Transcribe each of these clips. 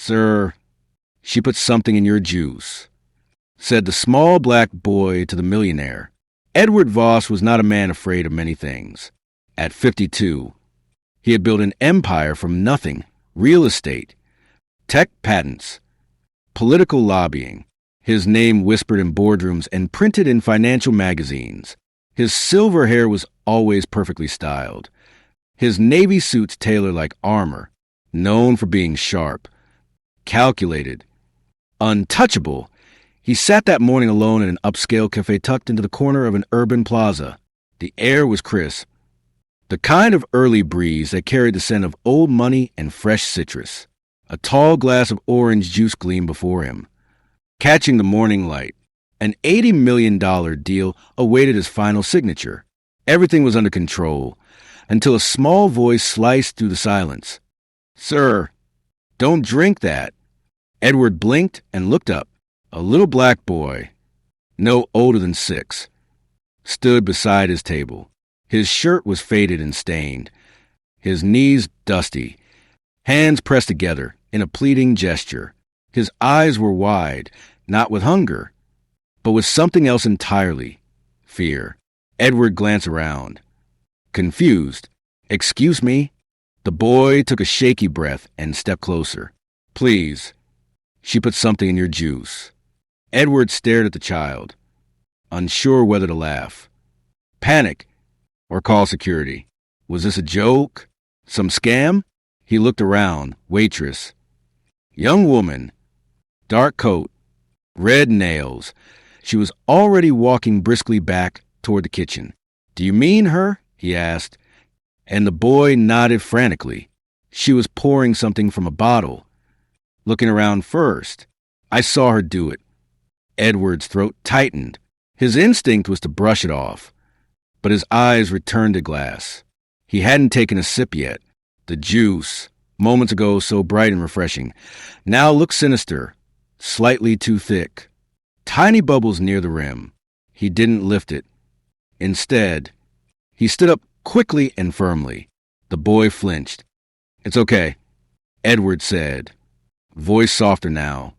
"Sir, she put something in your juice," said the small black boy to the millionaire. Edward Voss was not a man afraid of many things. At 52, he had built an empire from nothing: real estate, tech patents, political lobbying. His name whispered in boardrooms and printed in financial magazines. His silver hair was always perfectly styled. His navy suits tailored like armor, known for being sharp, calculated, untouchable. He sat that morning alone in an upscale cafe tucked into the corner of an urban plaza. The air was crisp, the kind of early breeze that carried the scent of old money and fresh citrus. A tall glass of orange juice gleamed before him, catching the morning light. An $80 million deal awaited his final signature. Everything was under control until a small voice sliced through the silence. "Sir, don't drink that." Edward blinked and looked up. A little black boy, no older than 6, stood beside his table. His shirt was faded and stained, his knees dusty, hands pressed together in a pleading gesture. His eyes were wide, not with hunger, but with something else entirely: fear. Edward glanced around, confused. "Excuse me?" The boy took a shaky breath and stepped closer. "Please, she put something in your juice." Edward stared at the child, unsure whether to laugh, panic, or call security. Was this a joke? Some scam? He looked around. Waitress. Young woman. Dark coat. Red nails. She was already walking briskly back toward the kitchen. "Do you mean her?" he asked, and the boy nodded frantically. She was pouring something from a bottle, looking around first. "I saw her do it." Edward's throat tightened. His instinct was to brush it off, but his eyes returned to glass. He hadn't taken a sip yet. The juice, moments ago so bright and refreshing, now looked sinister, slightly too thick. Tiny bubbles near the rim. He didn't lift it. Instead, he stood up quickly and firmly. The boy flinched. "It's okay," Edward said, voice softer now.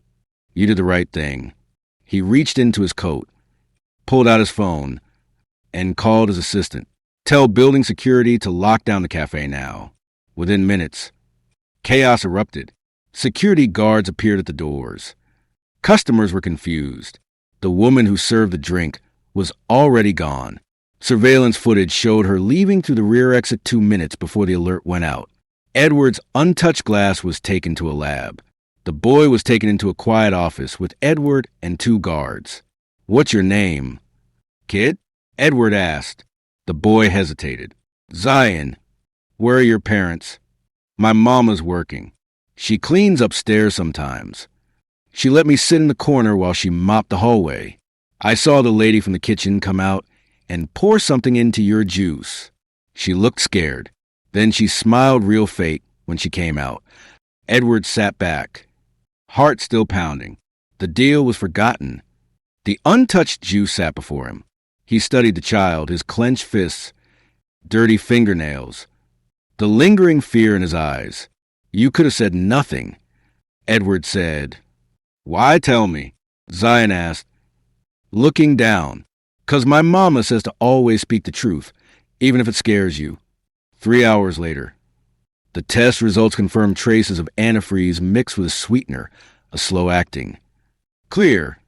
"You did the right thing." He reached into his coat, pulled out his phone, and called his assistant. "Tell building security to lock down the cafe now." Within minutes, chaos erupted. Security guards appeared at the doors. Customers were confused. The woman who served the drink was already gone. Surveillance footage showed her leaving through the rear exit 2 minutes before the alert went out. Edward's untouched glass was taken to a lab. The boy was taken into a quiet office with Edward and 2 guards. "What's your name, kid?" Edward asked. The boy hesitated. "Zion. Where are your parents?" "My mama's working. She cleans upstairs sometimes. She let me sit in the corner while she mopped the hallway. I saw the lady from the kitchen come out and pour something into your juice." She looked scared. Then she smiled real fake when she came out. Edward sat back, heart still pounding. The deal was forgotten. The untouched juice sat before him. He studied the child, his clenched fists, dirty fingernails, the lingering fear in his eyes. "You could have said nothing." Edward said. "Why tell me?" Zion asked, looking down. "'Cause my mama says to always speak the truth, even if it scares you." 3 hours later, the test results confirmed traces of antifreeze mixed with a sweetener, a slow-acting. Clear,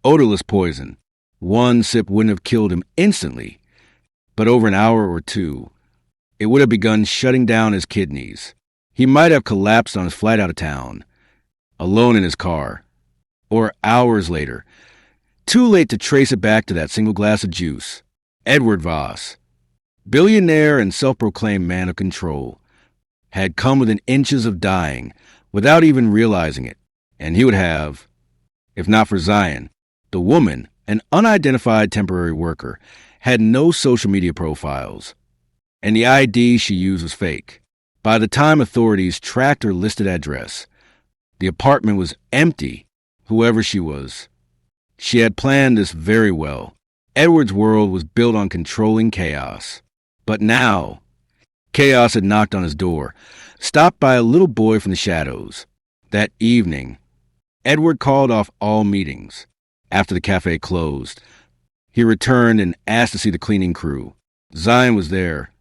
odorless poison. 1 sip wouldn't have killed him instantly, but over an hour or 2, it would have begun shutting down his kidneys. He might have collapsed on his flight out of town, alone in his car, or hours later, too late to trace it back to that single glass of juice. Edward Voss, billionaire and self-proclaimed man of control, had come within inches of dying without even realizing it, and he would have, if not for Zion. The woman, an unidentified temporary worker, had no social media profiles, and the ID she used was fake. By the time authorities tracked her listed address, the apartment was empty. Whoever she was, she had planned this very well. Edward's world was built on controlling chaos. But now, chaos had knocked on his door, stopped by a little boy from the shadows. That evening, Edward called off all meetings. After the cafe closed, he returned and asked to see the cleaning crew. Zion was there,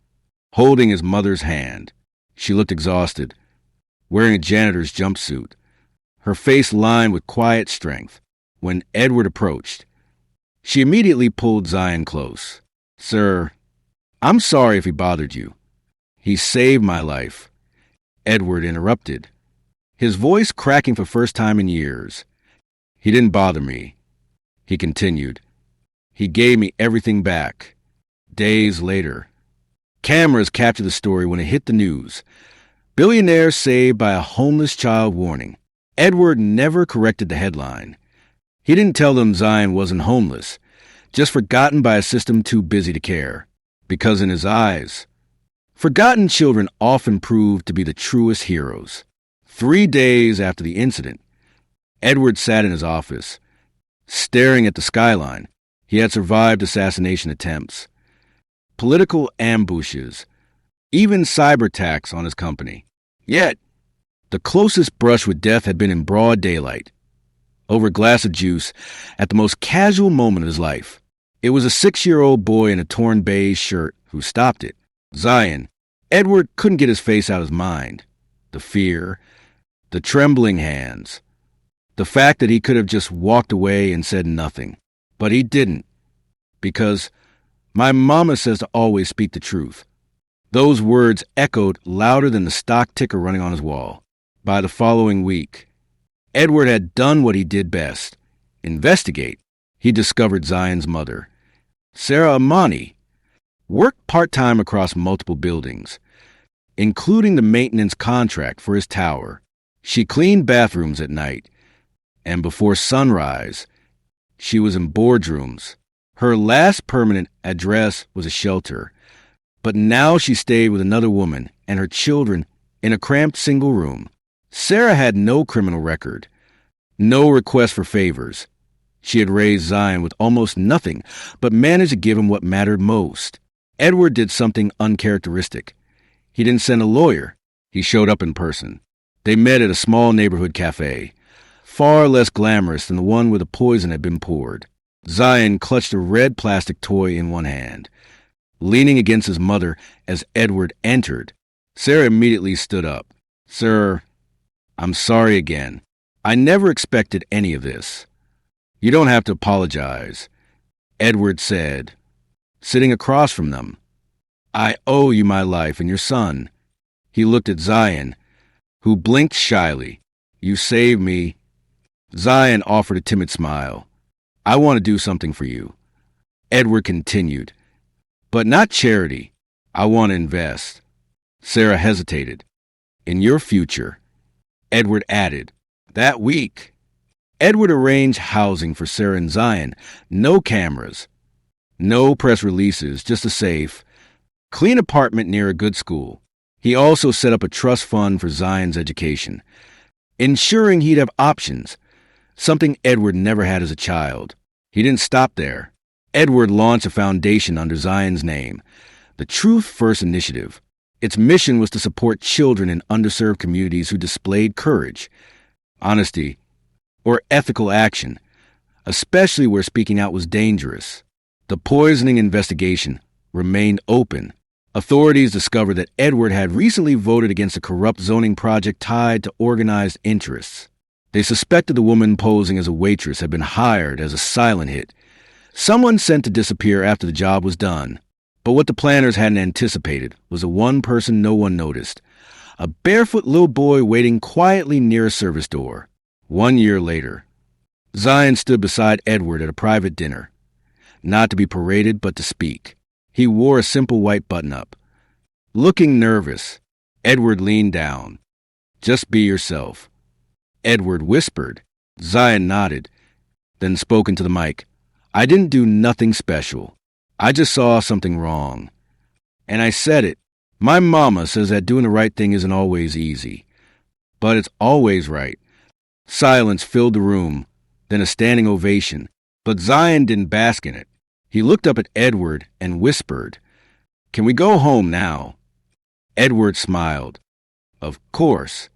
holding his mother's hand. She looked exhausted, wearing a janitor's jumpsuit, her face lined with quiet strength. When Edward approached, she immediately pulled Zion close. "Sir, I'm sorry if he bothered you. He saved my life." Edward interrupted, his voice cracking for the first time in years. "He didn't bother me," he continued. "He gave me everything back." Days later, cameras captured the story when it hit the news. "Billionaire saved by a homeless child" warning. Edward never corrected the headline. He didn't tell them Zion wasn't homeless, just forgotten by a system too busy to care. Because in his eyes, forgotten children often proved to be the truest heroes. 3 days after the incident, Edward sat in his office, staring at the skyline. He had survived assassination attempts, political ambushes, even cyber attacks on his company. Yet, the closest brush with death had been in broad daylight, over a glass of juice, at the most casual moment of his life. It was a 6-year-old boy in a torn beige shirt who stopped it. Zion. Edward couldn't get his face out of his mind. The fear, the trembling hands, the fact that he could have just walked away and said nothing. But he didn't, because my mama says to always speak the truth. Those words echoed louder than the stock ticker running on his wall. By the following week, Edward had done what he did best: investigate. He discovered Zion's mother, Sarah Amani, worked part-time across multiple buildings, including the maintenance contract for his tower. She cleaned bathrooms at night, and before sunrise, she was in boardrooms. Her last permanent address was a shelter, but now she stayed with another woman and her children in a cramped single room. Sarah had no criminal record, no request for favors. She had raised Zion with almost nothing, but managed to give him what mattered most. Edward did something uncharacteristic. He didn't send a lawyer. He showed up in person. They met at a small neighborhood cafe, far less glamorous than the one where the poison had been poured. Zion clutched a red plastic toy in one hand, leaning against his mother as Edward entered. Sarah immediately stood up. "Sir, I'm sorry again. I never expected any of this." "You don't have to apologize," Edward said, sitting across from them. "I owe you my life and your son." He looked at Zion, who blinked shyly. "You saved me." Zion offered a timid smile. "I want to do something for you." Edward continued, "But not charity. I want to invest." Sarah hesitated. "In your future," Edward added. That week, Edward arranged housing for Sarah and Zion. No cameras, no press releases, just a safe, clean apartment near a good school. He also set up a trust fund for Zion's education, ensuring he'd have options, something Edward never had as a child. He didn't stop there. Edward launched a foundation under Zion's name, the Truth First Initiative. Its mission was to support children in underserved communities who displayed courage, honesty, or ethical action, especially where speaking out was dangerous. The poisoning investigation remained open. Authorities discovered that Edward had recently voted against a corrupt zoning project tied to organized interests. They suspected the woman posing as a waitress had been hired as a silent hit, someone sent to disappear after the job was done. But what the planners hadn't anticipated was a one person no one noticed: a barefoot little boy waiting quietly near a service door. 1 year later, Zion stood beside Edward at a private dinner, not to be paraded but to speak. He wore a simple white button-up. Looking nervous, Edward leaned down. "Just be yourself," Edward whispered. Zion nodded, then spoke into the mic. "I didn't do nothing special. I just saw something wrong. And I said it. My mama says that doing the right thing isn't always easy, but it's always right." Silence filled the room, then a standing ovation. But Zion didn't bask in it. He looked up at Edward and whispered, "Can we go home now?" Edward smiled. "Of course."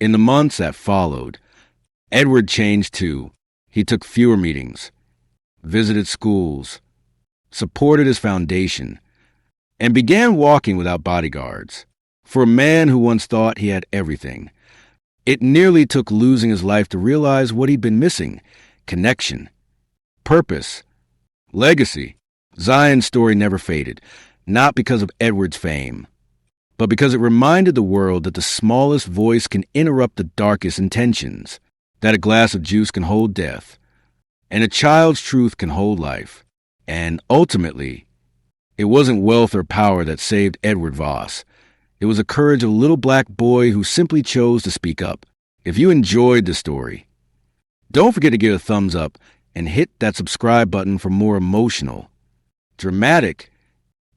In the months that followed, Edward changed too. He took fewer meetings, visited schools, supported his foundation, and began walking without bodyguards. For a man who once thought he had everything, it nearly took losing his life to realize what he'd been missing: connection, purpose, legacy. Zion's story never faded, not because of Edward's fame, but because it reminded the world that the smallest voice can interrupt the darkest intentions, that a glass of juice can hold death, and a child's truth can hold life. And ultimately, it wasn't wealth or power that saved Edward Voss. It was the courage of a little black boy who simply chose to speak up. If you enjoyed the story, don't forget to give a thumbs up and hit that subscribe button for more emotional, dramatic,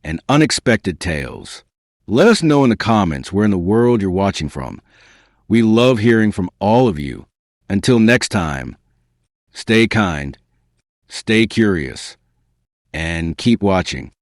and unexpected tales. Let us know in the comments where in the world you're watching from. We love hearing from all of you. Until next time, stay kind, stay curious, and keep watching.